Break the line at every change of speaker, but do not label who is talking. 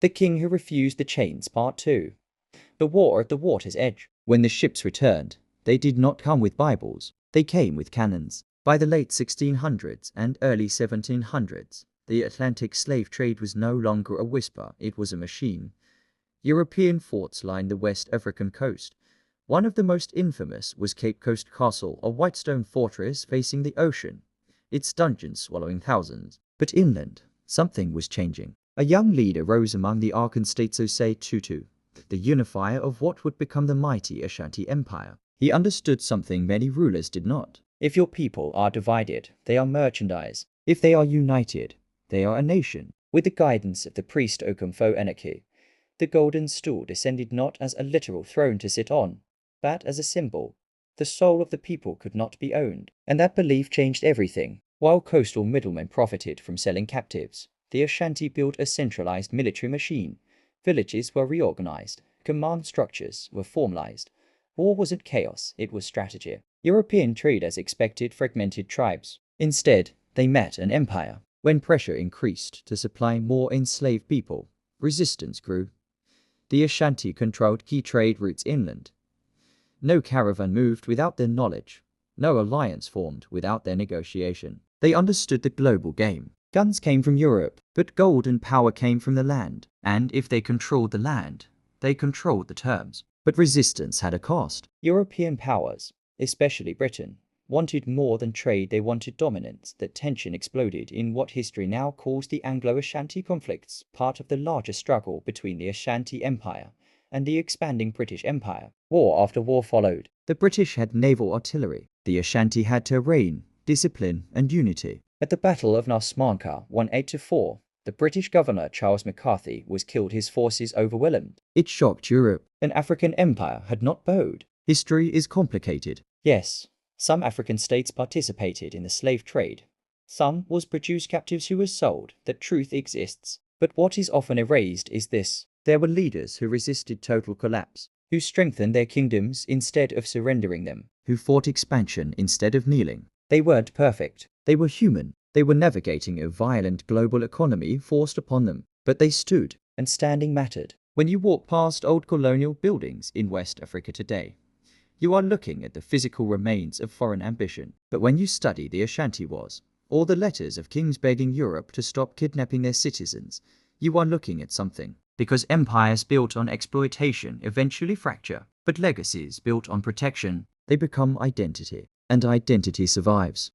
The King Who Refused the Chains Part 2. The War at the Water's Edge. When the ships returned, they did not come with Bibles, they came with cannons. By the late 1600s and early 1700s, the Atlantic slave trade was no longer a whisper, it was a machine. European forts lined the West African coast. One of the most infamous was Cape Coast Castle, a white stone fortress facing the ocean, its dungeons swallowing thousands. But inland, something was changing. A young leader rose among the Arkan states, Osei Tutu, the unifier of what would become the mighty Ashanti Empire. He understood something many rulers did not. If your people are divided, they are merchandise. If they are united, they are a nation. With the guidance of the priest Okomfo Eneke, the golden stool descended not as a literal throne to sit on, but as a symbol. The soul of the people could not be owned, and that belief changed everything. While coastal middlemen profited from selling captives, the Ashanti built a centralized military machine. Villages were reorganized, command structures were formalized. War wasn't chaos, it was strategy. European traders expected fragmented tribes. Instead, they met an empire. When pressure increased to supply more enslaved people, resistance grew. The Ashanti controlled key trade routes inland. No caravan moved without their knowledge. No alliance formed without their negotiation. They understood the global game. Guns came from Europe, but gold and power came from the land. And if they controlled the land, they controlled the terms. But resistance had a cost. European powers, especially Britain, wanted more than trade, they wanted dominance. That tension exploded in what history now calls the Anglo-Ashanti conflicts, part of the larger struggle between the Ashanti Empire and the expanding British Empire. War after war followed. The British had naval artillery. The Ashanti had terrain, discipline, and unity. At the Battle of Nasmanka, 1824, the British governor Charles McCarthy was killed, his forces overwhelmed. It shocked Europe. An African empire had not bowed. History is complicated. Yes, some African states participated in the slave trade. Some was produce captives who were sold. That truth exists. But what is often erased is this. There were leaders who resisted total collapse, who strengthened their kingdoms instead of surrendering them, who fought expansion instead of kneeling. They weren't perfect. They were human. They were navigating a violent global economy forced upon them. But they stood, and standing mattered. When you walk past old colonial buildings in West Africa today, you are looking at the physical remains of foreign ambition. But when you study the Ashanti Wars, or the letters of kings begging Europe to stop kidnapping their citizens, you are looking at something. Because empires built on exploitation eventually fracture, but legacies built on protection, they become identity. And identity survives.